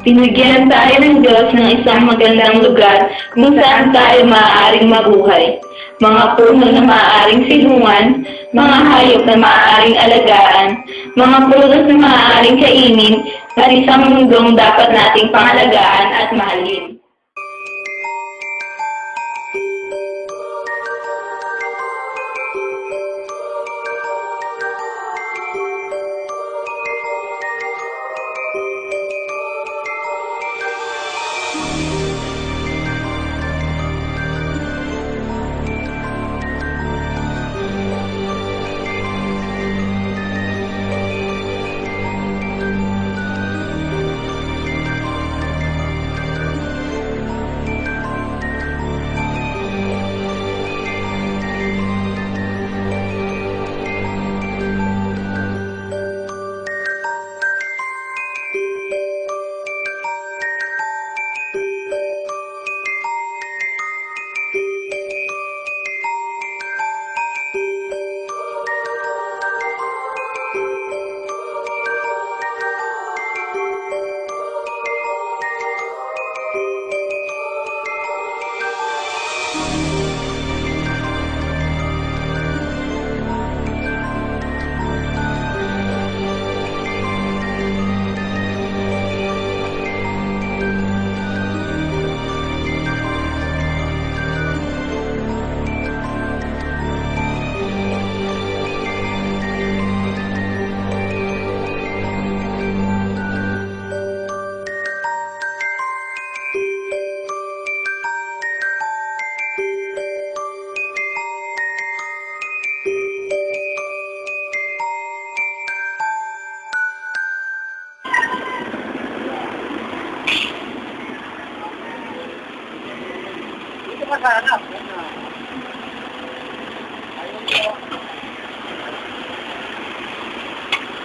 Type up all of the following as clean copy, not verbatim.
Binigyan tayo ng Diyos ng isang magandang lugar kung saan tayo maaaring mabuhay. Mga puno na maaaring silungan, mga hayop na maaaring alagaan, mga prutas na maaaring kainin, at isang mundong dapat nating pangalagaan at mahalin.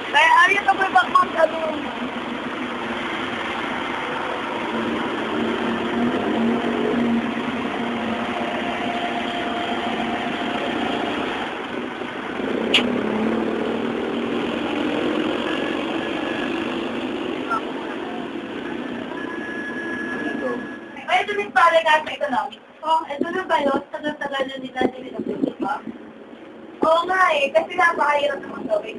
Kaya ayaw ka ba mag-ano? Ay, ito din pala kasi economics. Oh, ito na ba yun? Tagal-tagal na nila di ba? Oo nga eh, kasi napakahirap naman gawin.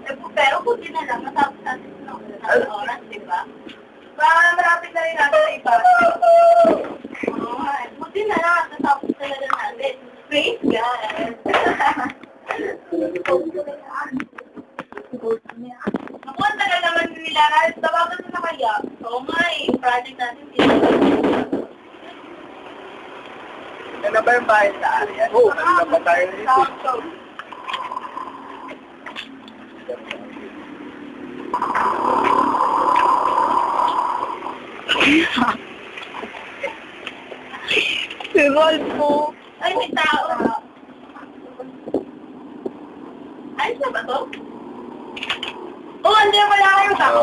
Pero buti na lang, matapos natin ng oras, di ba? Marapit na rin natin sa iba. Oo nga eh, buti na lang, natapos talaga natin. Praise God! Ako, ang tagal naman nila, tawagan na kaya. Oo nga eh, project natin dito. Yan na ba yung bahay sa area? Oo, kanina pa tayo dito. Si Rolfo. Ay, may tao. Ayos na ba to? Oo, hindi wala kayong tao.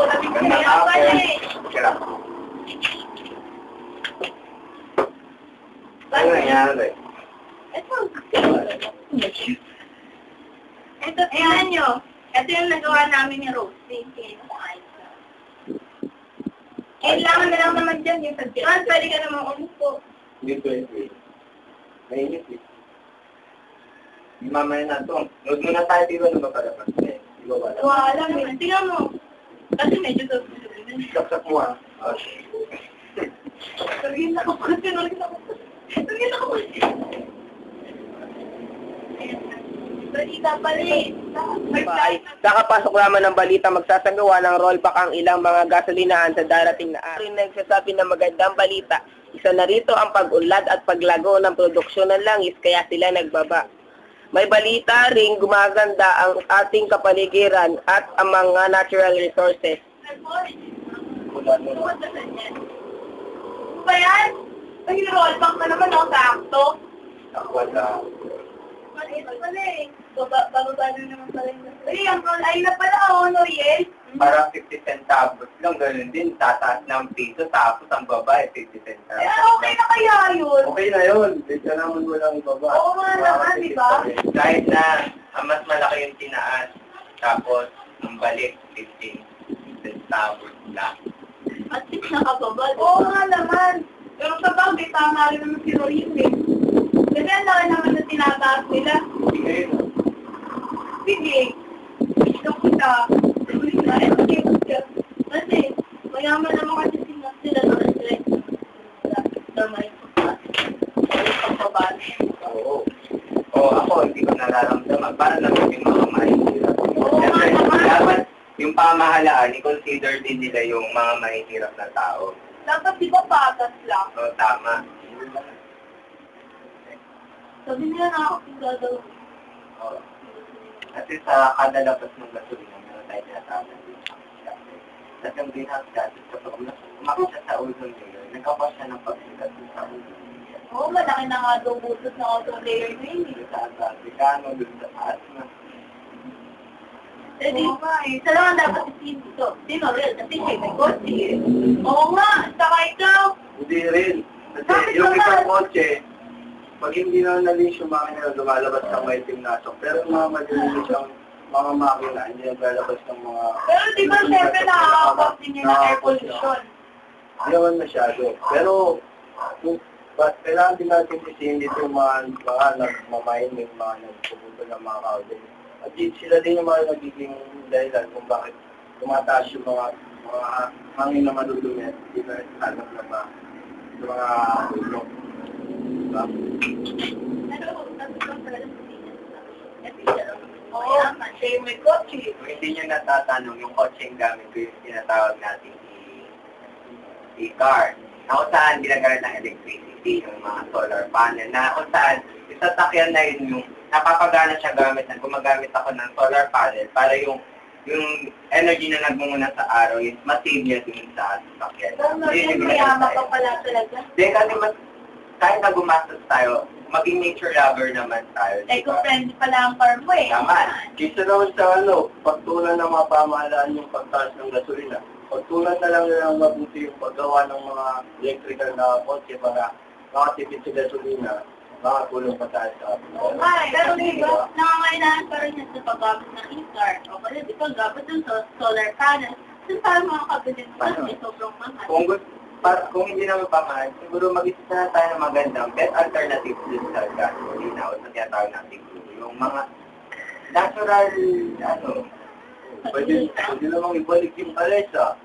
Ano nangyari? Ito, tingnan nyo. Ito yung nagawa namin ni Rose. Kailangan na lang naman dyan yung pagkiran. Pwede ka naman umupo. Hindi pwede. Mainit eh. Mamaya na ito. Load mo na tayo dito na mapalapas. Di ba wala? Wala naman. Tingnan mo. Kasi medyo gabi. Saksak mo ah. Okay. Sabihin ako kasi. Sabihin ako kasi. Balita pala eh. Kakapasok naman ng balita, magsasagawa ng rollback ang ilang mga gasolinahan sa darating na araw. Nagsasabi ng magandang balita. Isa na rito ang pag-unlad at paglago ng produksyon ng langis kaya sila nagbaba. May balita ring gumaganda ang ating kapaligiran at ang mga natural resources. Ano ba yan? Nag-rollback na naman ako sakto. Wala. Ito pala eh. Bababa na naman pala yung ay, ang ay na pala oh, Noriel. Parang 50 centavos lang, ganun din. Tataas ng piso, tapos ang baba 50 centavos. Eh, okay na kaya yun? Okay na yun. Dito naman walang ibaba. Oo nga naman, di ba? Kahit na ang mas malaki yung tinaas, tapos ang balik 15 centavos lang. At least nakababal. Oo nga naman. Pero sa bagay, tama rin naman si Rorin eh. Kasi ang laki naman na tinataas nila. Sige. Gusto kita. Kasi, mayaman naman kasi sila na stress. Damay ko pa. Pagpapabal. Oo. Oo, ako, hindi ko nararamdaman. Para naman yung mga mahihirap. Oo nga Siyempre, naman. dapat yung pamahalaan, i-consider din nila yung mga mahihirap na tao. Dapat di ba patas lang? So, tama. Sabi nila nakakapagdadaw. Oo. Kasi sa kada labas ng gasolina, meron tayo tinatawag ng greenhouse gases. At yung greenhouse gases, kapag umakit siya sa ozone layer, nagkakos siya ng pagsikat sa ozone layer. Oo, malaki na nga daw butot na ozone layer na yun eh. Sa Amerikano, dun sa asthma. Eh di, isa lang ang dapat isipin. Sino real? Kasi siya may kotse eh. Oo nga, saka ikaw. Hindi rin. Kasi Bakit yung naman? isang kotse, pag hindi na nalis yung makina, lumalabas ng maitim na asok. Pero yung mga malinis ang mga makina, hindi naglalabas ng mga... Pero di ba syempre nakakapag din yun ng air pollution? Hindi naman masyado. Pero, kailangan din natin sisihin dito yung mga nagmamining, mga nagpupunto ng mga kaudin. At sila din yung mga nagiging dahilan kung bakit tumataas yung mga hangin na malulumi at hindi na hanap na mga ulong. Diba? Oo, kasi may kotse. Kung hindi nyo natatanong, yung kotseng gamit ko yung tinatawag natin e-car. Na kung saan ginagamit ng electricity, yung mga solar panel, na kung saan yung sasakyan na yun yung napapagana siya gamit na gumagamit ako ng solar panel para yung energy na nagmumuna sa araw is masave niya dun sa sasakyan. Mayama ka pala talaga. Kasi kahit na gumastos tayo, maging nature lover naman tayo. Eco-friendly pala ang car mo eh. Tama. Kisa naman sa pagtulan ng mga pamahalaan yung pagtaas ng gasolina. Pagtulan na lang nilang mabuti yung paggawa ng mga electrical na kotse para makatipid sa gasolina, makatulong pa tayo sa Oo nga eh. Pero di ba, nangangailangan pa rin yan sa paggamit ng e-car. O kaya di ba, gamit dun sa solar panel. Kung saan mga kabilis pa, may sobrang mahal. Kung hindi naman pamahal, siguro mag-isip na tayo ng magandang best alternative din sa gasolina o sa tinatawag natin yung mga natural, pwede namang ibalik yung kalesa.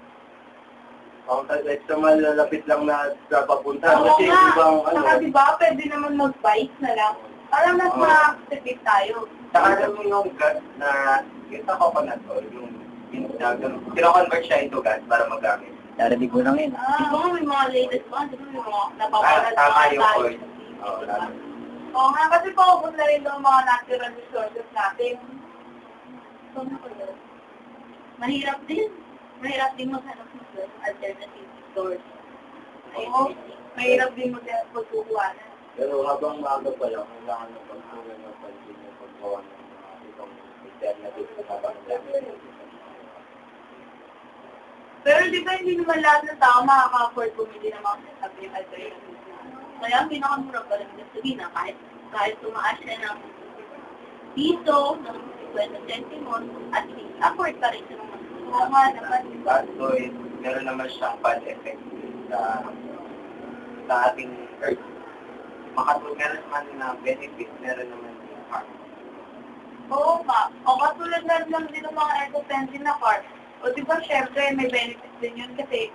Ang kalesa malalapit lang na sa papunta. Oo Kasi nga. ibang Saka diba, pwede naman mag-bike na lang. Parang mas makakasipid tayo. Saka alam mo yung gas na, yung sa coconut oil, yung kino-convert siya into gas para magamit. Narinig mo lang yun. Di ba may mga latest pa? Di ba may mga napapalad Tama mga yung tayo oil. sa TV, Oo, diba? tama. Oo nga, kasi paubos na rin yung mga natural resources natin. Mahirap din. Mahirap din maghanap ng alternative source. Oo, mahirap din magkukuhanan. Pero habang maaga pa lang, kailangan ng pagtuloy ng pansin yung paggawa ng mga ibang alternative na kapag-gamit. Pero di ba hindi naman lahat ng tao makaka-afford bumili ng mga sinasabi yung alternative. Kaya ang pinakamura pa rin ng gasolina kahit tumaas siya ng piso, ng 50 centimos, at least afford pa rin siya ng mas. Oo nga naman. So, meron naman siyang bad effect sa ating earth. Meron naman na benefit, meron naman yung harm. Oo nga. O katulad na lang din ng mga eco-friendly na car. O di ba, syempre, may benefits din yun kasi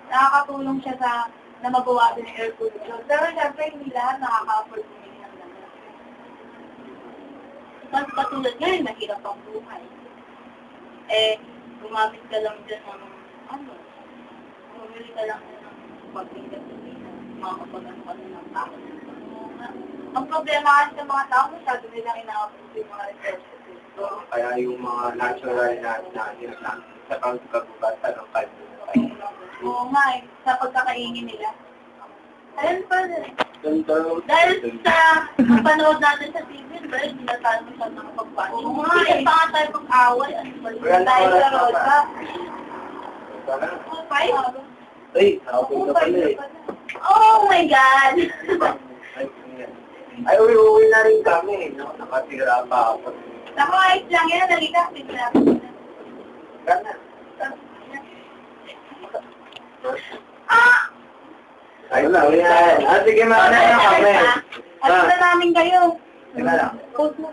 nakakatulong siya na magawa din ng air pollution. Pero syempre, hindi lahat nakaka-afford bumili ng laman. Mas katulad ngayon, mahirap ang buhay. Gumamit ka lang dyan ng, bumili ka lang dyan ng pagbigat na makakapag-ano ka ng tao. Ang problema kasi sa mga tao, masyado nilang ina-approve yung mga resources. Kaya yung mga natural na sa pagkagubatan ng kalbo. Oo nga eh, sa pagkakaingin nila. Ayun pa rin. Dahil Dahil sa panood natin sa TV, dahil hindi na tayo masyad ng pagpapin. Oo nga eh, pa nga tayo pag-away. Ano ba yun? Dahil sa Rosa. Okay? Ay, nakapag na pala eh. Oh my God! Ay, uwi na rin kami. Nakatira pa ako. Ako, ayos lang yan. Nalita, bigla. Gana. Ayun na, ulit tayo. Sige, mauna na kami. Ano na namin kayo? Tingnan lang. Post mo.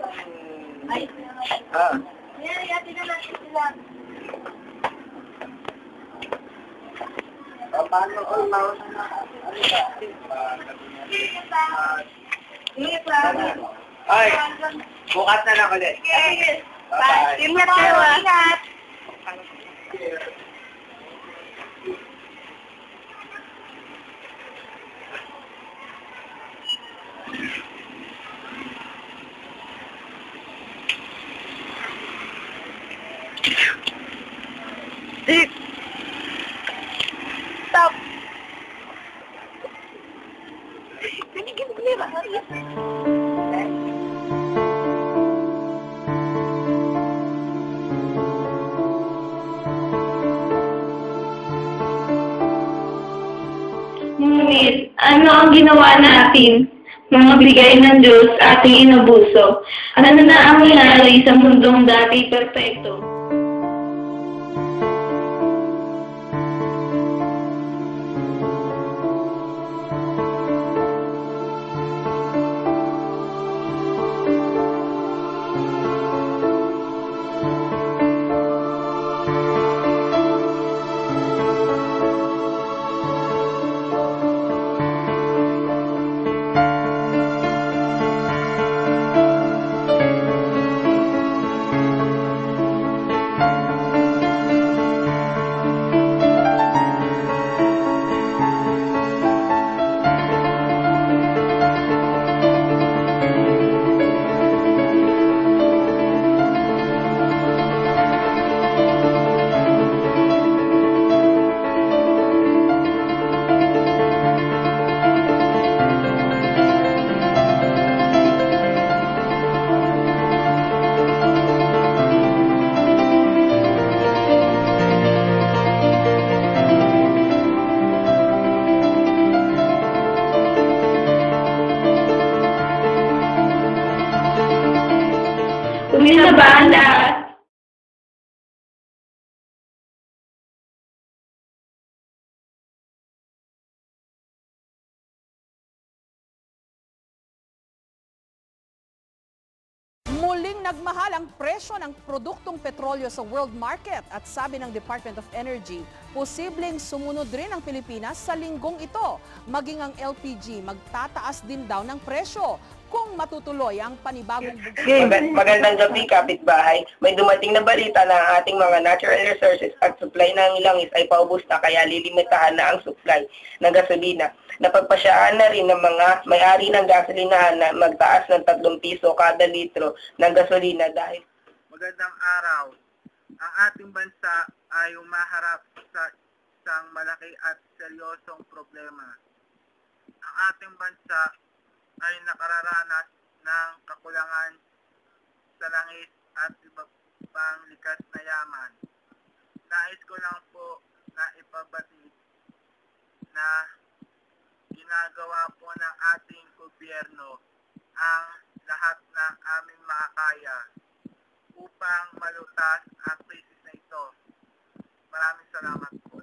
Ay, Ah. yan, tingnan natin sila. Paano ko mouse na? Ano ba? Sige pa. Ay, bukas na lang ulit. Sige. Bye-bye. Ingat kayo, ingat. Stop. Ngunit, ano ang ginawa natin? Mga bigay ng Diyos ating inabuso. Ano na ang nangyari sa mundong dati perpekto? Uwi na ba ang lahat? Muling nagmahal ang presyo ng produktong petrolyo sa world market at sabi ng Department of Energy, posibleng sumunod rin ang Pilipinas sa linggong ito. Maging ang LPG magtataas din daw ng presyo kung matutuloy ang panibagong Magandang gabi, kapitbahay. May dumating na balita na ang ating mga natural resources at supply ng langis ay paubos na kaya lilimitahan na ang supply ng gasolina. Napagpasyaan na rin ng mga may-ari ng gasolinahan na magtaas ng 3 piso kada litro ng gasolina dahil Magandang araw. Ang ating bansa ay umaharap sa isang malaki at seryosong problema. Ang ating bansa ay nakararanas ng kakulangan sa langis at iba pang likas na yaman. Nais ko lang po na ipabatid na ginagawa po ng ating gobyerno ang lahat ng aming makakaya upang malutas ang krisis na ito. Maraming salamat po.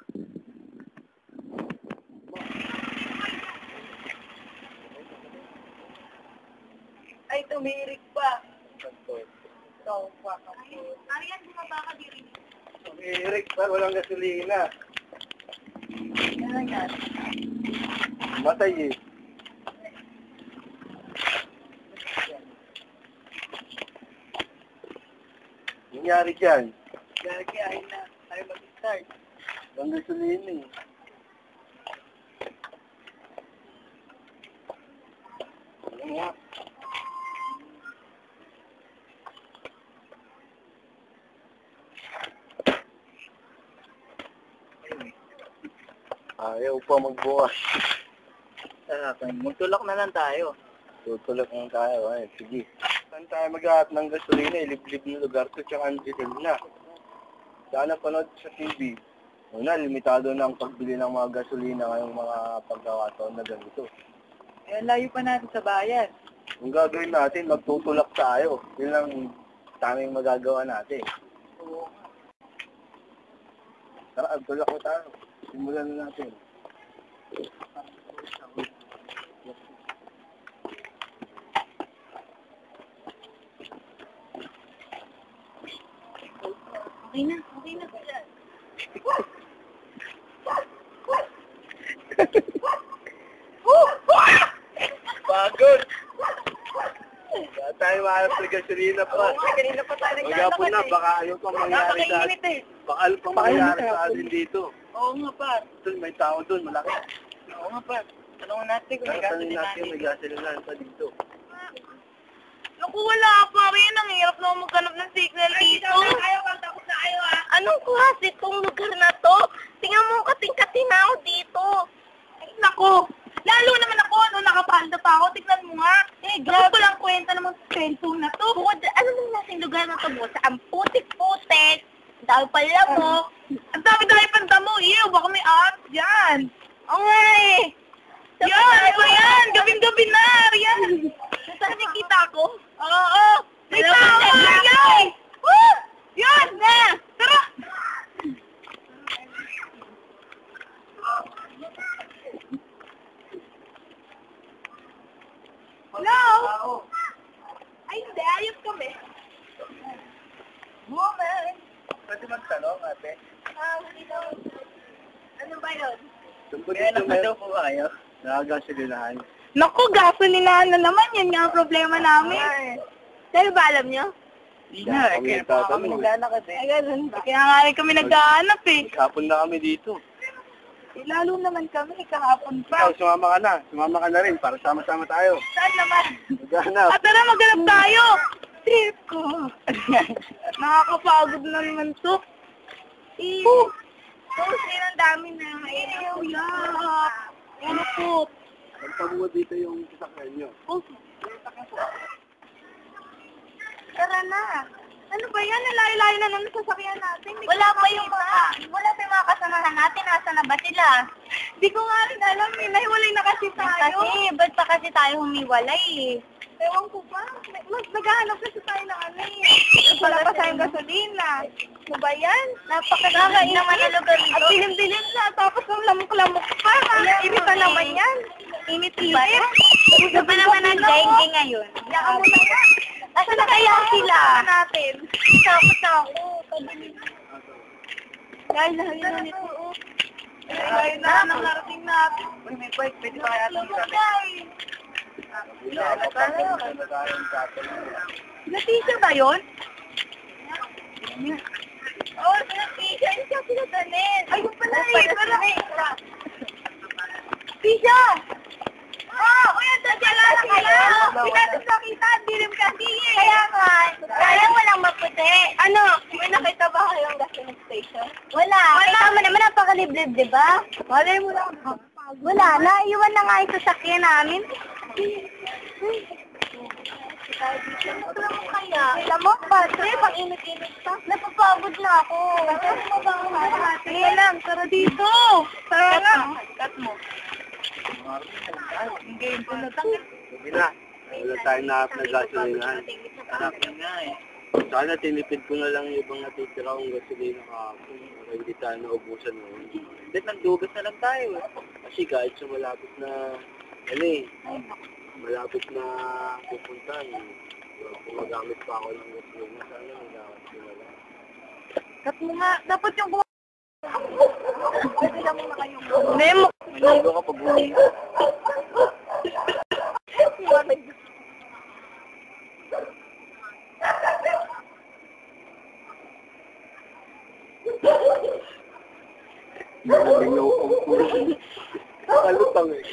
Ay, tumirik pa. So, waka po. Arian, bumaba ka diri. Eric, walang gasolina. Yan lang yan. Matay eh. Nangyari dyan. Gagi, ay na. Ay mag-start. Walang gasolina eh. Ano nga? Ayaw pa magbukas. Magtulak na lang tayo. Tutulog lang tayo. Ay, sige. Saan tayo maghahat ng gasolina? Liblib na lugar to, tsaka ang dilim na. Sana panood sa TV. Una, limitado na ang pagbili ng mga gasolina ngayong mga pagkakataon na ganito. Eh, layo pa natin sa bayan. Kung gagawin natin, magtutulak tayo. Yun lang taming magagawa natin. Oo. Tara, agtulak mo tayo. Simulan na natin. Okay na. Pagod! Wala tayo maharap sa gasolina pa. Kanina pa tayo Magapon na, baka ano pang mangyari sa atin. Baka ano pang mangyari sa atin dito. Oo nga, par. Doon, may tao doon, malaki. Oo nga, par. Tanong natin kung may Tanongin gasolina natin, may gasolina pa dito. Naku, wala pa rin. Ang hirap na maghanap ng signal dito. Tapos na kayo, ha? Anong klase itong lugar na to? Tingnan mo, kating-kating na ako dito. Ay, naku. Lalo naman ako, nung nakapanda pa ako, tignan mo nga. Grabe ko lang kwenta naman sa cellphone na to. Bukod, ano nang nasing lugar na to, boss? Ang putik-putik. Dahil pala mo. Ang dami-dami pang damo. Ew, baka may art dyan. Oo nga eh. Yan, ano yan? Gabing-gabi na, yan. Saan nakikita ko? Oo. May tao! Yan! Woo! Yan! Tara! Hello? Ay, hindi. Ayos kami. Woman! Pwede magtanong, ate? Ano ba yun? Kaya daw po ba kayo? Nakagasolinahan. Naku, gasolinahan na naman. Yan nga ang problema namin. Dahil ba alam nyo? Hindi na, kaya pa kami naghanap kasi. Ay, ganun ba? Kaya nga rin kami naghahanap eh. Kahapon na kami dito. Lalo naman kami, kahapon pa. Ikaw, sumama ka na. Sumama ka na rin para sama-sama tayo. Saan naman? Maghanap. At tara, maghanap tayo! Trip ko. Nakakapagod na naman to. Sir, ang dami na. Ew, yak. Ano po? Pagpabuo dito yung sasakyan nyo. Tara na. Ano ba yan? Nalayo-layo na naman sasakyan natin. Wala pa yung mga kasamahan natin. Nasa na ba sila? Hindi ko nga rin alam eh. Nahiwalay na kasi tayo. Kasi, ba't pa kasi tayo humiwalay eh? Ewan ko pa. Naghahanap kasi tayo ng ano eh. Wala pa tayong gasolina. Ano ba yan? Napakagagain naman na lugar ito. At dilim-dilim na. Tapos ang lamok-lamok pa. Irita naman yan. Init-init. Gusto pa naman ang dengue ngayon. Yaka mo na nga. Asa na kaya sila? Natin. Tapos na ako. Dahil lahayin na nito. Dahil na nang narating natin. Uy, may bike. Pwede ba kaya itong Natisha ba yun? Oo, natisha. Hindi siya pinadanin. Ayun pala eh. Tisha! Uy, nandiyan lang kayo. Hindi natin nakita. Dilim kasi eh. Kaya nga. Kaya walang maputi. Ano? May nakita ba kayong gasoline station? Wala. Kita mo naman napakaliblib, di ba? Malay mo lang. Wala. Naiwan na nga yung sasakyan namin. Alam mo kaya? Alam mo, Padre, pang init-init pa. Napapagod na ako. Alam mo ba ang lahat? Sige lang, tara dito. Tara nga. Cut mo. Game ko na tanggal. Sabi na. Wala tayong nahanap na gasolinahan. Anak nga eh. Sana tinipid ko na lang yung ibang natitira kong gasolina kahapon. Para hindi tayo naubusan ngayon. Hindi, nagdugas na lang tayo eh. Kasi kahit sa malapit na, malapit na pupuntahan, kung magamit pa ako ng gasolina, sana magagamit ko na lang. Cut mo nga. Dapat yung buwan. Pwede lang muna kayong Memo. Manalo ka pag uwi. Kalutang eh.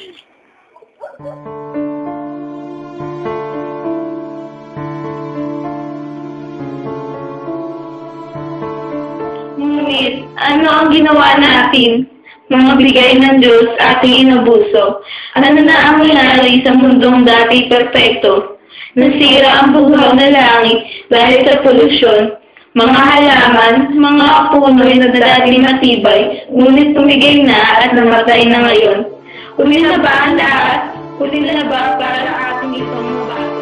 Ngunit, ano ang ginawa natin? Mga bigay ng Diyos ating inabuso. Ano na ang nangyari sa mundong dati perpekto? Nasira ang buhaw na langit dahil sa polusyon. Mga halaman, mga puno'y na dati matibay, ngunit tumigay na at namatay na ngayon. Huli na ba ang lahat? Huli na ba para ating itong mabasa?